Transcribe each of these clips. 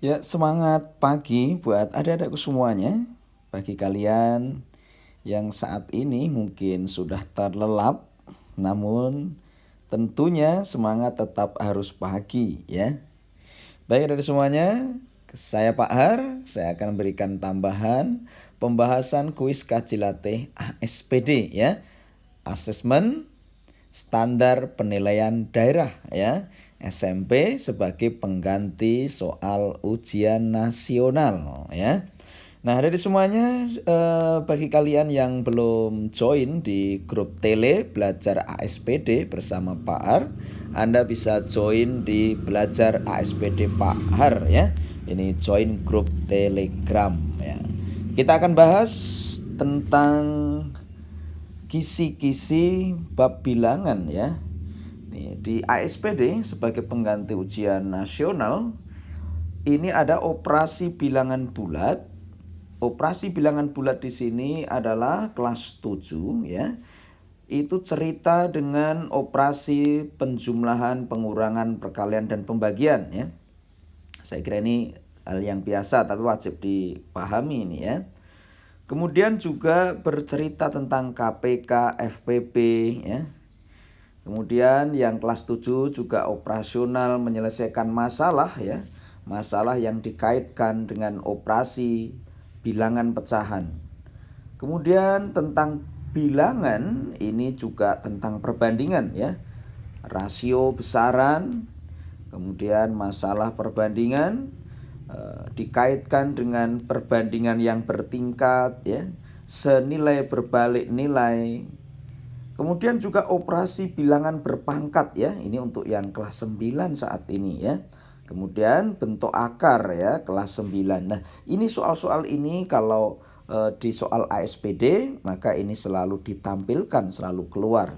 Ya, semangat pagi buat adik-adikku semuanya. Bagi kalian yang saat ini mungkin sudah terlelap, namun tentunya semangat tetap harus pagi ya. Baik adik semuanya, saya Pak Har, saya akan berikan tambahan pembahasan kuis kaji latih ASPD ya. Asesmen standar penilaian daerah ya. SMP sebagai pengganti soal ujian nasional ya. Nah, dari semuanya bagi kalian yang belum join di grup tele belajar ASPD bersama Pak Har, Anda bisa join di belajar ASPD Pak Har ya. Ini join grup Telegram ya. Kita akan bahas tentang kisi-kisi bab bilangan ya. Nih, di ASPD sebagai pengganti ujian nasional ini ada operasi bilangan bulat. Operasi bilangan bulat di sini adalah kelas 7 ya. Itu cerita dengan operasi penjumlahan, pengurangan, perkalian dan pembagian ya. Saya kira ini hal yang biasa tapi wajib dipahami ini ya. Kemudian juga bercerita tentang KPK, FPP ya. Kemudian yang kelas 7 juga operasional menyelesaikan masalah ya. Masalah yang dikaitkan dengan operasi bilangan pecahan. Kemudian tentang bilangan ini juga tentang perbandingan ya. Rasio besaran, kemudian masalah perbandingan dikaitkan dengan perbandingan yang bertingkat ya. Senilai berbalik nilai. Kemudian juga operasi bilangan berpangkat ya. Ini untuk yang kelas 9 saat ini ya. Kemudian bentuk akar ya kelas 9. Nah, ini soal-soal ini kalau di soal ASPD maka ini selalu ditampilkan, selalu keluar.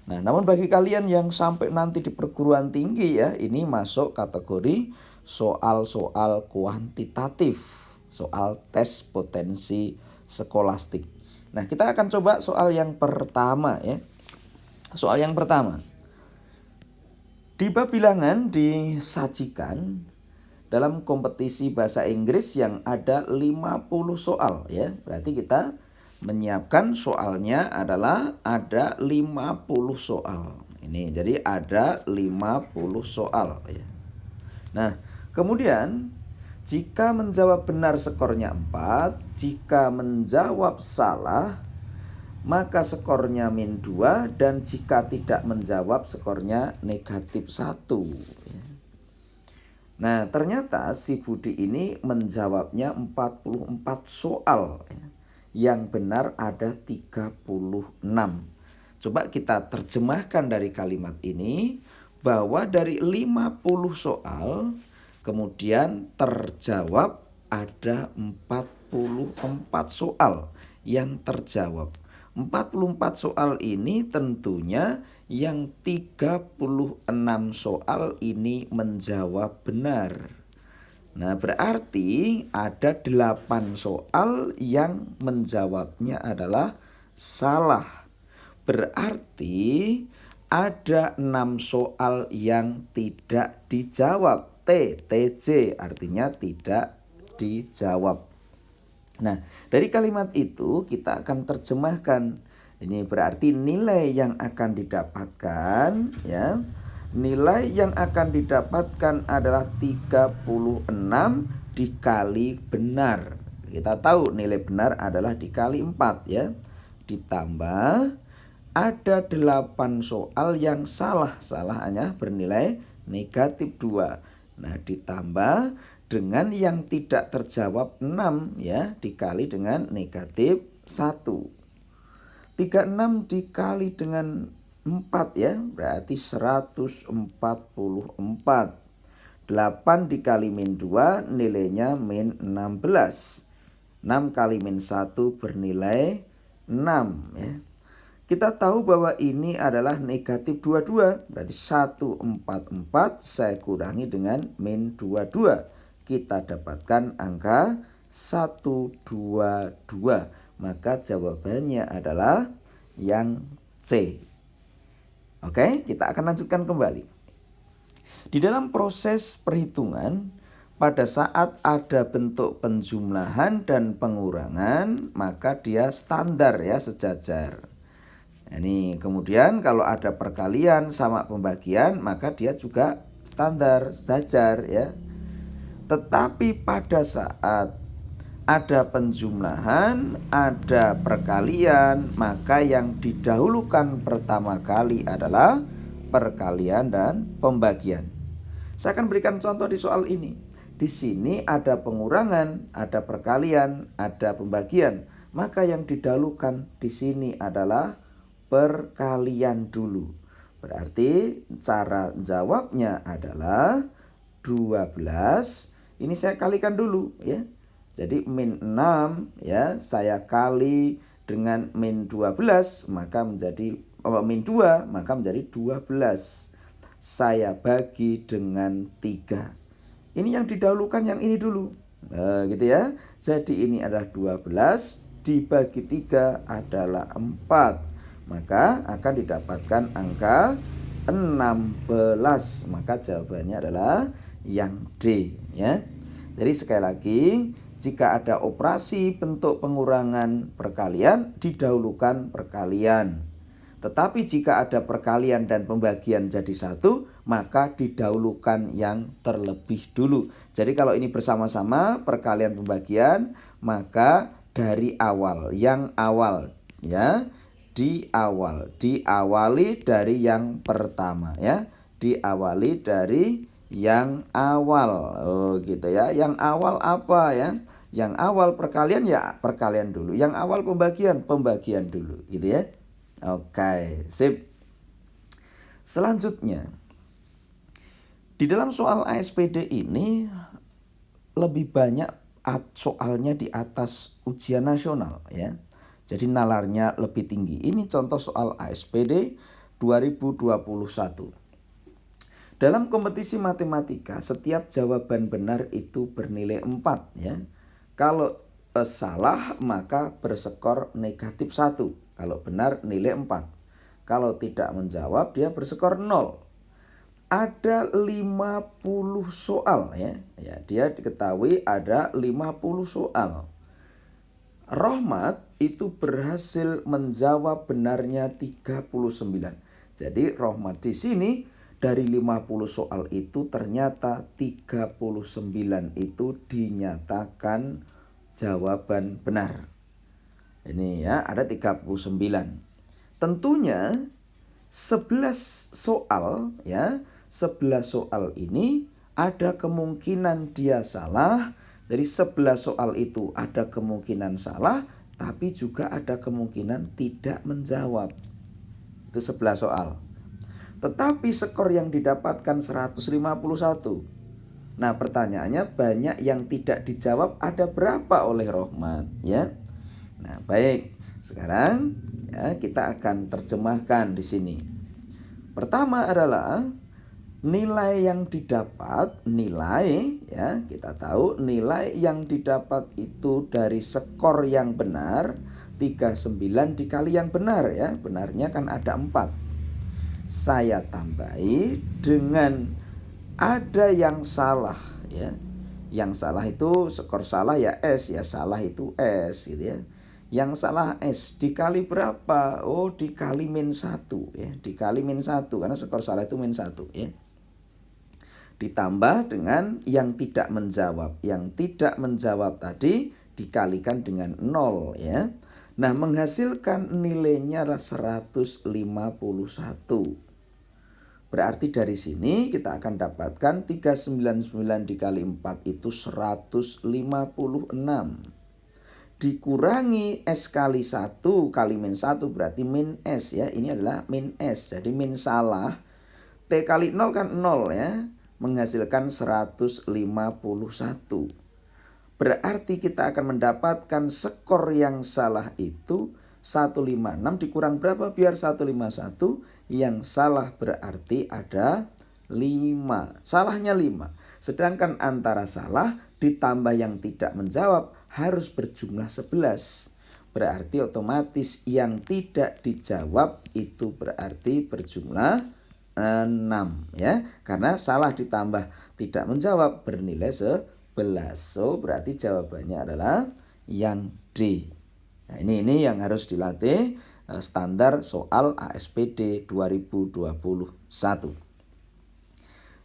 Nah, namun bagi kalian yang sampai nanti di perguruan tinggi ya, ini masuk kategori soal-soal kuantitatif, soal tes potensi skolastik. Nah, kita akan coba soal yang pertama ya. Soal yang pertama. Di bab bilangan disajikan dalam kompetisi bahasa Inggris yang ada 50 soal ya. Berarti kita menyiapkan soalnya adalah ada 50 soal. Ini jadi ada 50 soal ya. Nah, kemudian jika menjawab benar skornya 4, jika menjawab salah maka skornya -2 dan jika tidak menjawab skornya -1. Nah, ternyata si Budi ini menjawabnya 44 soal. Yang benar ada 36. Coba kita terjemahkan dari kalimat ini bahwa dari 50 soal kemudian terjawab ada 44 soal yang terjawab. 44 soal ini tentunya yang 36 soal ini menjawab benar. Nah, berarti ada 8 soal yang menjawabnya adalah salah. Berarti ada 6 soal yang tidak dijawab. TJ artinya tidak dijawab. Nah, dari kalimat itu kita akan terjemahkan. Ini berarti nilai yang akan didapatkan ya. Nilai yang akan didapatkan adalah 36 dikali benar. Kita tahu nilai benar adalah dikali 4 ya. Ditambah ada 8 soal yang salah. Salah hanya bernilai -2. Nah, ditambah dengan yang tidak terjawab 6 ya, dikali dengan -1. 36 dikali dengan 4 ya, berarti 144. 8 dikali -2 nilainya -16. 6 kali -1 bernilai 6 ya. Kita tahu bahwa ini adalah -22. Berarti 144 saya kurangi dengan -22. Kita dapatkan angka 122. Maka jawabannya adalah yang C. Oke, kita akan lanjutkan kembali. Di dalam proses perhitungan, pada saat ada bentuk penjumlahan dan pengurangan, maka dia standar ya, sejajar. Ini kemudian kalau ada perkalian sama pembagian, maka dia juga standar, sejajar ya. Tetapi pada saat ada penjumlahan, ada perkalian, maka yang didahulukan pertama kali adalah perkalian dan pembagian. Saya akan berikan contoh di soal ini. Di sini ada pengurangan, ada perkalian, ada pembagian. Maka yang didahulukan di sini adalah perkalian dulu. Berarti cara jawabnya adalah 12. Ini saya kalikan dulu ya. Jadi min 6 ya, saya kali dengan min 12 maka menjadi min 2 maka menjadi 12. Saya bagi dengan 3. Ini yang didahulukan yang ini dulu. Nah, gitu ya. Jadi ini adalah 12 dibagi 3 adalah 4. Maka akan didapatkan angka 16. Maka jawabannya adalah yang D ya. Jadi sekali lagi, jika ada operasi bentuk pengurangan perkalian, didahulukan perkalian. Tetapi jika ada perkalian dan pembagian jadi satu, maka didahulukan yang terlebih dulu. Jadi kalau ini bersama-sama perkalian pembagian, maka dari awal, yang awal ya, diawali dari yang pertama ya, diawali dari yang awal. Oh gitu ya. Yang awal apa ya? Yang awal perkalian ya perkalian dulu. Yang awal pembagian dulu gitu ya. Oke, sip. Selanjutnya, di dalam soal ASPD ini lebih banyak soalnya di atas ujian nasional ya. Jadi nalarnya lebih tinggi. Ini contoh soal ASPD 2021. Dalam kompetisi matematika, setiap jawaban benar itu bernilai 4 ya. Kalau salah maka berskor negatif 1. Kalau benar nilai 4. Kalau tidak menjawab dia berskor 0. Ada 50 soal ya. Dia diketahui ada 50 soal. Rohmat itu berhasil menjawab benarnya 39. Jadi Rohmat di sini dari 50 soal itu ternyata 39 itu dinyatakan jawaban benar. Ini ya, ada 39. Tentunya 11 soal ya, 11 soal ini ada kemungkinan dia salah. Jadi 11 soal itu ada kemungkinan salah, tapi juga ada kemungkinan tidak menjawab. Itu 11 soal. Tetapi skor yang didapatkan 151. Nah, pertanyaannya banyak yang tidak dijawab ada berapa oleh Rohmat ya? Nah, baik. Sekarang ya, kita akan terjemahkan di sini. Pertama adalah nilai yang didapat, nilai ya, kita tahu nilai yang didapat itu dari skor yang benar 39 dikali yang benar ya. Benarnya kan ada 4. Saya tambahi dengan ada yang salah ya. Yang salah itu skor salah ya S ya, salah itu S gitu ya. Yang salah S dikali berapa? Oh, dikali min 1 ya. Dikali min 1 karena skor salah itu min 1 ya. Ditambah dengan yang tidak menjawab. Yang tidak menjawab tadi dikalikan dengan 0 ya. Nah, menghasilkan nilainya adalah 151. Berarti dari sini kita akan dapatkan 399 dikali 4 itu 156. Dikurangi S kali 1 kali min 1 berarti min S ya. Ini adalah min S. Jadi min salah. T kali 0 kan 0 ya. Menghasilkan 151. Berarti kita akan mendapatkan skor yang salah itu 156 dikurang berapa biar 151. Yang salah berarti ada 5. Salahnya 5. Sedangkan antara salah ditambah yang tidak menjawab harus berjumlah 11. Berarti otomatis yang tidak dijawab itu berarti berjumlah 6. ya. Karena salah ditambah tidak menjawab bernilai 11. So berarti jawabannya adalah yang D. Nah, ini yang harus dilatih standar soal ASPD 2021.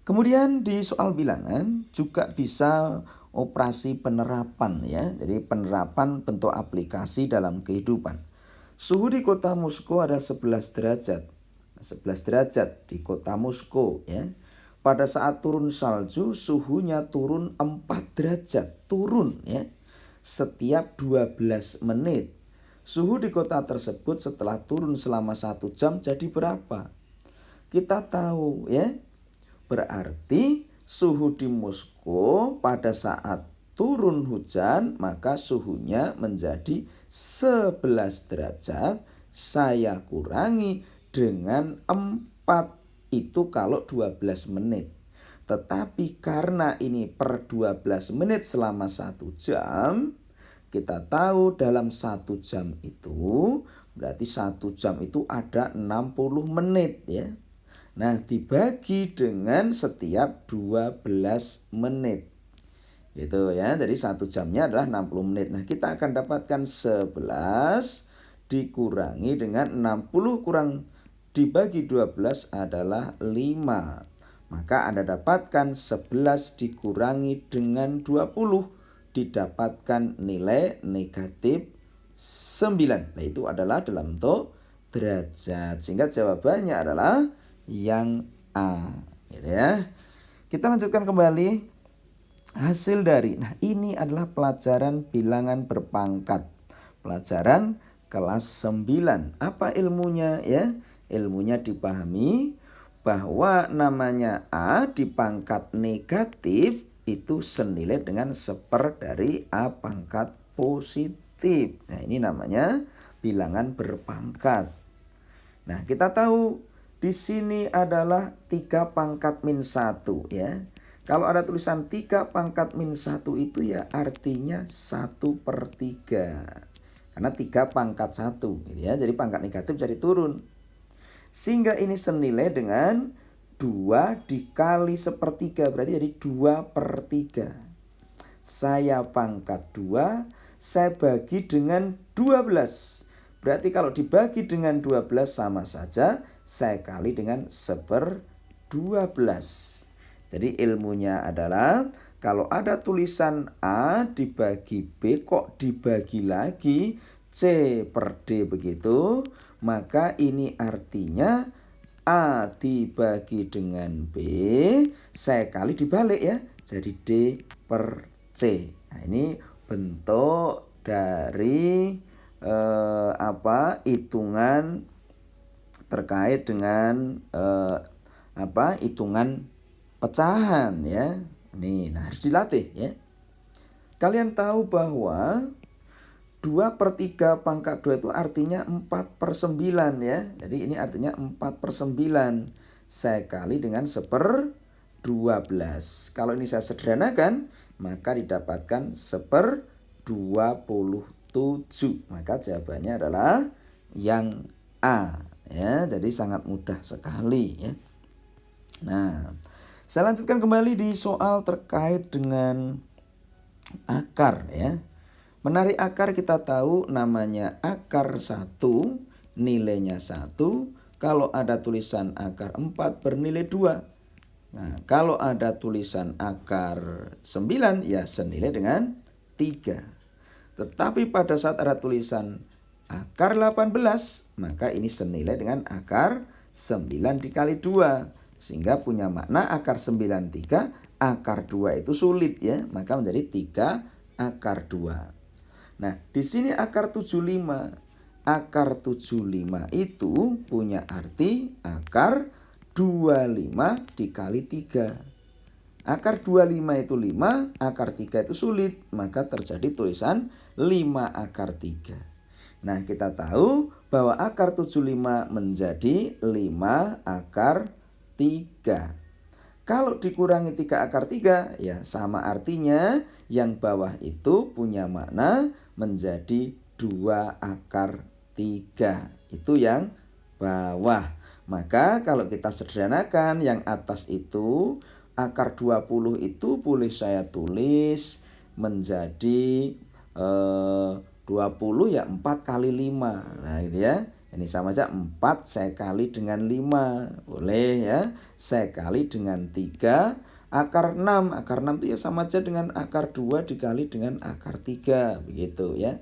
Kemudian di soal bilangan juga bisa operasi penerapan ya. Jadi penerapan bentuk aplikasi dalam kehidupan. Suhu di kota Moskow ada 11 derajat. 11 derajat di kota Moskow ya. Pada saat turun salju suhunya turun 4 derajat. Turun ya. Setiap 12 menit. Suhu di kota tersebut setelah turun selama 1 jam jadi berapa? Kita tahu ya. Berarti suhu di Moskow pada saat turun hujan maka suhunya menjadi 11 derajat. Saya kurangi dengan 4, itu kalau 12 menit. Tetapi karena ini per 12 menit selama 1 jam, kita tahu dalam 1 jam itu berarti 1 jam itu ada 60 menit ya. Nah, dibagi dengan setiap 12 menit. Gitu ya. Jadi 1 jamnya adalah 60 menit. Nah, kita akan dapatkan 11 dikurangi dengan 60 kurang dibagi 12 adalah 5. Maka Anda dapatkan 11 dikurangi dengan 20 didapatkan nilai negatif 9. Nah, itu adalah dalam bentuk derajat. Sehingga jawabannya adalah yang A, gitu ya. Kita lanjutkan kembali hasil dari. Nah, ini adalah pelajaran bilangan berpangkat. Pelajaran kelas 9. Apa ilmunya ya? Ilmunya dipahami bahwa namanya A di pangkat negatif itu senilai dengan 1/4 dari A pangkat positif. Nah, ini namanya bilangan berpangkat. Nah, kita tahu di sini adalah 3 pangkat min 1 ya. Kalau ada tulisan 3 pangkat min 1 itu ya artinya 1/3. Karena 3 pangkat 1 gitu ya. Jadi pangkat negatif jadi turun. Sehingga ini senilai dengan 2 dikali 1/3. Berarti jadi 2/3. Saya pangkat 2, saya bagi dengan 12. Berarti kalau dibagi dengan 12 sama saja, saya kali dengan 1/12. Jadi ilmunya adalah kalau ada tulisan A dibagi B kok dibagi lagi C per D begitu, maka ini artinya A dibagi dengan B, saya kali dibalik ya, jadi D per C. Nah, ini bentuk dari hitungan terkait dengan hitungan pecahan ya. Nah harus dilatih ya. Kalian tahu bahwa 2/3 pangkat 2 itu artinya 4/9 ya. Jadi ini artinya 4/9. Saya kali dengan 1/12. Kalau ini saya sederhanakan, maka didapatkan 1/27. Maka jawabannya adalah yang A ya. Jadi sangat mudah sekali ya. Nah, saya lanjutkan kembali di soal terkait dengan akar ya. Menarik akar kita tahu namanya akar 1, nilainya 1. Kalau ada tulisan akar 4 bernilai 2. Nah, kalau ada tulisan akar 9 ya senilai dengan 3. Tetapi pada saat ada tulisan akar 18, maka ini senilai dengan akar 9 dikali 2. Sehingga punya makna akar 9 3, akar 2 itu sulit ya, maka menjadi 3 akar 2. Nah, di sini akar 75. Akar 75 itu punya arti akar 25 dikali 3. Akar 25 itu 5, akar 3 itu sulit, maka terjadi tulisan 5 akar 3. Nah, kita tahu bahwa akar 75 menjadi 5 akar 3. Kalau dikurangi 3 akar 3 ya sama artinya yang bawah itu punya makna menjadi 2 akar 3. Itu yang bawah. Maka kalau kita sederhanakan yang atas itu akar 20 itu boleh saya tulis menjadi 20 ya 4 kali 5. Nah gitu ya. Ini sama aja 4 saya kali dengan 5. Boleh ya. Saya kali dengan 3 akar 6. Akar 6 itu ya sama aja dengan akar 2 dikali dengan akar 3. Begitu ya.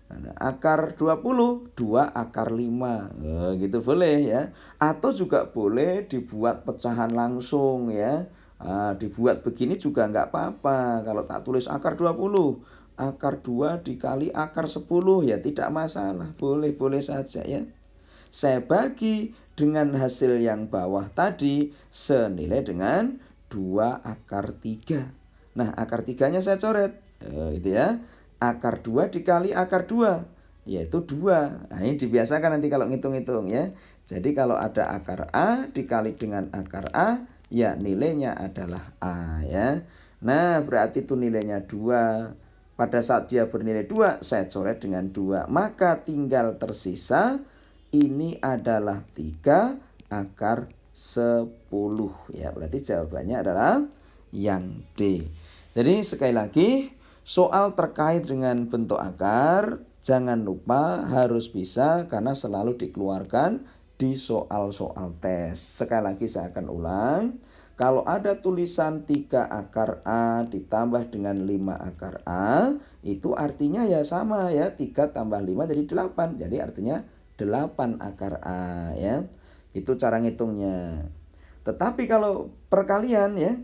Nah, akar 20, 2 akar 5. Gitu boleh ya. Atau juga boleh dibuat pecahan langsung ya. Dibuat begini juga nggak apa-apa. Kalau tak tulis akar 20, akar 2 dikali akar 10 ya tidak masalah. Boleh-boleh saja ya. Saya bagi dengan hasil yang bawah tadi senilai dengan 2 akar 3. Nah, akar 3-nya saya coret. Gitu ya. Akar 2 dikali akar 2 yaitu 2. Nah, ini dibiasakan nanti kalau ngitung-ngitung ya. Jadi kalau ada akar A dikali dengan akar A, ya nilainya adalah A ya. Nah, berarti itu nilainya 2. Pada saat dia bernilai 2, saya coret dengan 2. Maka tinggal tersisa ini adalah 3 akar 10 ya. Berarti jawabannya adalah yang D. Jadi sekali lagi, soal terkait dengan bentuk akar, jangan lupa harus bisa karena selalu dikeluarkan di soal-soal tes. Sekali lagi saya akan ulang. Kalau ada tulisan 3 akar A ditambah dengan 5 akar A, itu artinya ya sama ya. 3 tambah 5 jadi 8. Jadi artinya 8 akar A ya. Itu cara ngitungnya. Tetapi kalau perkalian ya,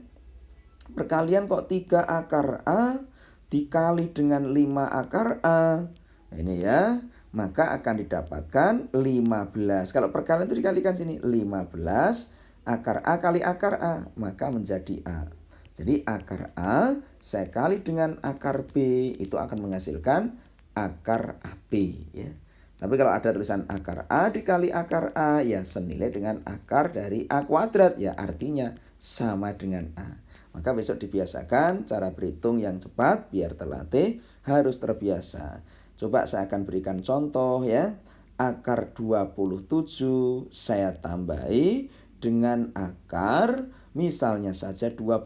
perkalian kok 3 akar A dikali dengan 5 akar A. Nah, ini ya, maka akan didapatkan 15. Kalau perkalian itu dikalikan sini 15 akar A kali akar A, maka menjadi A. Jadi akar A saya kali dengan akar B itu akan menghasilkan akar AB ya. Tapi kalau ada tulisan akar A dikali akar A ya senilai dengan akar dari A kuadrat ya, artinya sama dengan A. Maka besok dibiasakan cara berhitung yang cepat biar terlatih, harus terbiasa. Coba saya akan berikan contoh ya. Akar 27 saya tambahi dengan akar misalnya saja 12.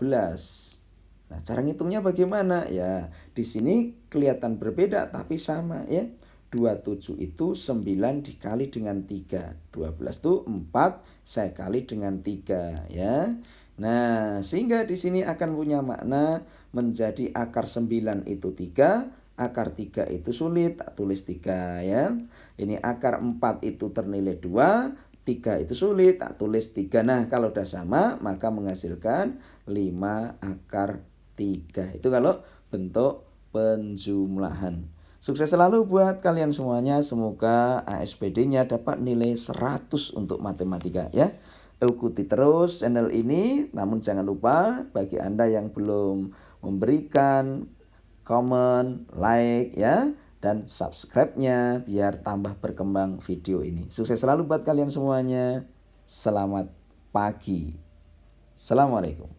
Nah, cara ngitungnya bagaimana? Ya, di sini kelihatan berbeda tapi sama ya. 27 itu 9 dikali dengan 3. 12 itu 4 saya kali dengan 3 ya. Nah, sehingga di sini akan punya makna menjadi akar 9 itu 3, akar 3 itu sulit, tak tulis 3 ya. Ini akar 4 itu ternilai 2, 3 itu sulit, tak tulis 3. Nah, kalau udah sama, maka menghasilkan 5 akar 3. Itu kalau bentuk penjumlahan. Sukses selalu buat kalian semuanya. Semoga ASPD-nya dapat nilai 100 untuk matematika ya. Ikuti terus channel ini, namun jangan lupa bagi Anda yang belum memberikan komen, like ya, dan subscribe-nya biar tambah berkembang video ini. Sukses selalu buat kalian semuanya. Selamat pagi. Assalamualaikum.